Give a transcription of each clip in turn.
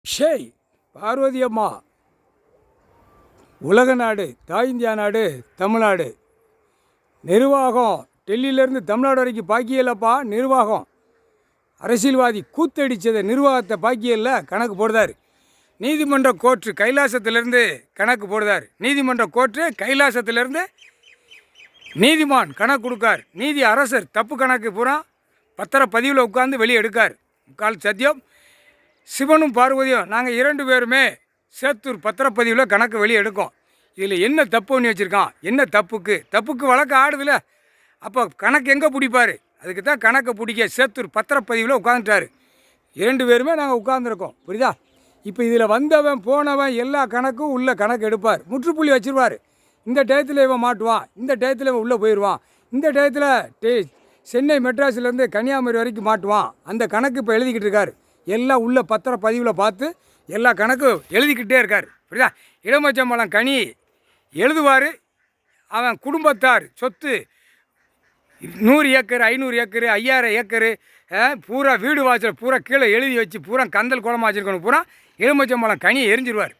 ஷேய் பார்வதி அம்மா, உலக நாடு, தாய் இந்தியா நாடு, தமிழ்நாடு நிர்வாகம் டெல்லியிலேருந்து தமிழ்நாடு வரைக்கும் பாக்கியல்லப்பா. நிர்வாகம் அரசியல்வாதி கூத்தடிச்சதை நிர்வாகத்தை பாக்கியல்ல கணக்கு போடுதார். நீதிமன்ற கோர்ட்டு கைலாசத்திலேருந்து கணக்கு போடுதார். நீதிமன்ற கோர்ட்டு கைலாசத்திலேருந்து நீதிமான் கணக்கு கொடுக்கார். நீதி அரசர் தப்பு கணக்கு பூரா பத்திரப்பதிவில் உட்காந்து வெளியே எடுக்கார். கால் சத்தியம். சிவனும் பார்வதியும் நாங்கள் 2 பேருமே சேத்தூர் பத்திரப்பதிவில் கணக்கு வெளியே எடுக்கோம். இதில் என்ன தப்பு பண்ணி வச்சுருக்கான், என்ன தப்புக்கு வழக்கு ஆடுதில்ல. அப்போ கணக்கு எங்கே பிடிப்பார்? அதுக்கு தான் கணக்கை பிடிக்க சேத்தூர் பத்திரப்பதிவில் உட்காந்துட்டார். 2 பேருமே நாங்கள் உட்காந்துருக்கோம். புரியுதா? இப்போ இதில் வந்தவன் போனவன் எல்லா கணக்கும் உள்ள கணக்கு எடுப்பார். முற்றுப்புள்ளி வச்சுருவார். இந்த டயத்தில் இவன் மாட்டுவான், இந்த டயத்தில் இவன் உள்ளே போயிடுவான், இந்த டயத்தில் சென்னை மெட்ராஸ்லேருந்து கன்னியாகுமரி வரைக்கும் மாட்டுவான். அந்த கணக்கு இப்போ எழுதிக்கிட்டு இருக்கார். எல்லாம் உள்ள பத்திரப்பதிவில் பார்த்து எல்லா கணக்கும் எழுதிக்கிட்டே இருக்கார். புரியுதா? இளமச்சம்பழம் கனி எழுதுவார். அவன் குடும்பத்தார் சொத்து 100 ஏக்கர் 500 ஏக்கர் 5000 ஏக்கரு பூரா வீடு வாசல் பூரா கீழே எழுதி வச்சு பூரா கந்தல் குளமாக வச்சுருக்கணும். பூரா எலுமிச்சம்பழம் கனியை எரிஞ்சிருவார்.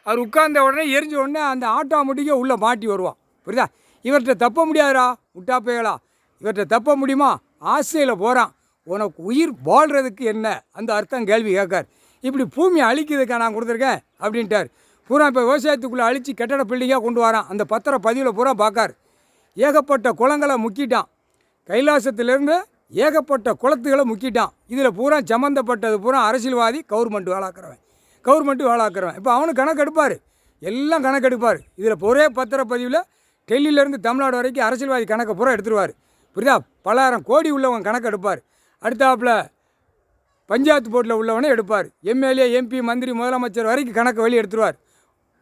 அவர் உட்கார்ந்த உடனே எரிஞ்ச உடனே அந்த ஆட்டோமேட்டிக்காக உள்ளே மாட்டி வருவான். புரியுதா? இவர்கிட்ட தப்ப முடியாதுரா, விட்டா போயலாம். இவர்கிட்ட தப்ப முடியுமா? ஆசையில் போகிறான். உனக்கு உயிர் வாழ்கிறதுக்கு என்ன அந்த அர்த்தம் கேள்வி கேட்கார். இப்படி பூமியை அழிக்கிறதுக்கா நான் கொடுத்துருக்கேன் அப்படின்ட்டார். பூரா இப்போ விவசாயத்துக்குள்ளே அழித்து கட்டட பில்டிங்காக கொண்டு வரான். அந்த பதிவில் பூரா பார்க்கார். ஏகப்பட்ட குளங்களை முக்கிட்டான். கைலாசத்திலேருந்து ஏகப்பட்ட குளத்துகளை முக்கிட்டான். இதில் பூரா சம்மந்தப்பட்டது பூரா அரசியல்வாதி, கவர்மெண்ட் வேலாக்கிறவன். இப்போ அவனு கணக்கு எடுப்பார், எல்லாம் கணக்கு எடுப்பார். இதில் ஒரே பத்திரப்பதிவில் டெல்லியிலேருந்து தமிழ்நாடு வரைக்கும் அரசியல்வாதி கணக்கை பூரா எடுத்துருவார். புரியுதா? பலாயிரம் கோடி உள்ளவன் கணக்கு எடுப்பார். அடுத்தாப்பில் பஞ்சாயத்து போர்ட்டில் உள்ளவனே எடுப்பார். எம்எல்ஏ, எம்பி, மந்திரி, முதலமைச்சர் வரைக்கும் கணக்கு வெளியே எடுத்துருவார்.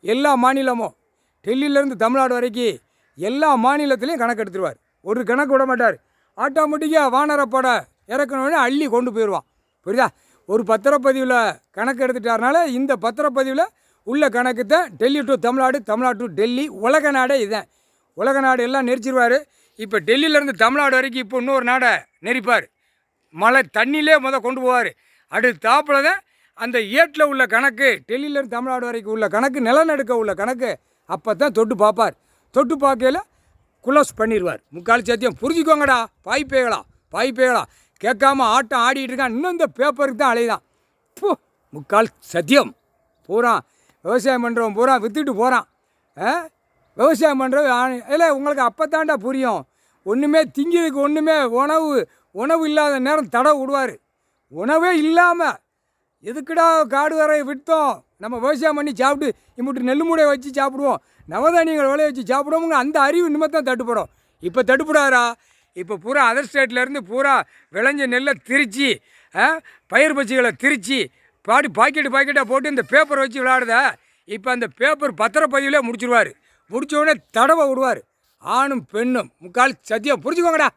எல்லா மாநிலமும் டெல்லியிலேருந்து தமிழ்நாடு வரைக்கும் எல்லா மாநிலத்திலையும் கணக்கு எடுத்துருவார். ஒரு கணக்கு விட மாட்டார். ஆட்டோமேட்டிக்காக வானரப்பட இறக்கணுன்னே அள்ளி கொண்டு போயிடுவான். புரியுதா? ஒரு பத்திரப்பதிவில் கணக்கு எடுத்துட்டாருனால இந்த பத்திரப்பதிவில் உள்ள கணக்கு தான் டெல்லி டு தமிழ்நாடு, தமிழ்நாடு டு டெல்லி, உலக நாடே இதுதான். உலக நாடு எல்லாம் நெரிச்சிருவார். இப்போ டெல்லியிலேருந்து தமிழ்நாடு வரைக்கும் இப்போ இன்னொரு நாடை நெரிப்பார். மழை தண்ணியிலே கொண்டு போவார். அடுத்தாப்பில் தான் அந்த ஏட்டில் உள்ள கணக்கு, டெல்லியிலேருந்து தமிழ்நாடு வரைக்கும் உள்ள கணக்கு, நிலநடுக்க உள்ள கணக்கு அப்போ தான் தொட்டு பார்ப்பார். தொட்டு பார்க்கையில் குளோஸ் பண்ணிடுவார். முக்கால் சத்தியம். புரிஞ்சுக்கோங்கடா பாய்ப்பேகளா கேட்காம ஆட்டம் ஆடிட்டு இருக்கான். இன்னும் இந்த பேப்பருக்கு தான் அலைதான். முக்கால் சத்தியம். பூரா விவசாயம் பண்ணுறவன் பூரா விற்றுட்டு போகிறான். விவசாயம் பண்ணுறவன் இல்லை உங்களுக்கு அப்போ தாண்டா புரியும். ஒன்றுமே திங்கிறதுக்கு ஒன்றுமே உணவு இல்லாத நேரம் தடவை விடுவார். உணவே இல்லாமல் எதுக்குடா காடு வரை விட்டோம், நம்ம விவசாயம் பண்ணி சாப்பிட்டு இம்பிட்டு நெல் மூடையை வச்சு சாப்பிடுவோம், நவதானியங்கள் விளைய வச்சு சாப்பிடுவோங்க. அந்த அறிவு நிமித்தம் தட்டுப்படும். இப்போ தட்டுப்படாதா? இப்போ பூரா அதர் ஸ்டேட்லேருந்து பூரா விளைஞ்ச நெல்லை திரிச்சு பயிர் பச்சிகளை திரிச்சு பாக்கெட்டாக போட்டு இந்த பேப்பரை வச்சு விளையாடுதா. இப்போ அந்த பேப்பர் பத்திரப்பதிவிலே முடிச்சிடுவார். முடித்த உடனே தடவை விடுவார். ஆணும் பெண்ணும். முக்கால் சத்தியம். புரிஞ்சுக்கோங்கடா.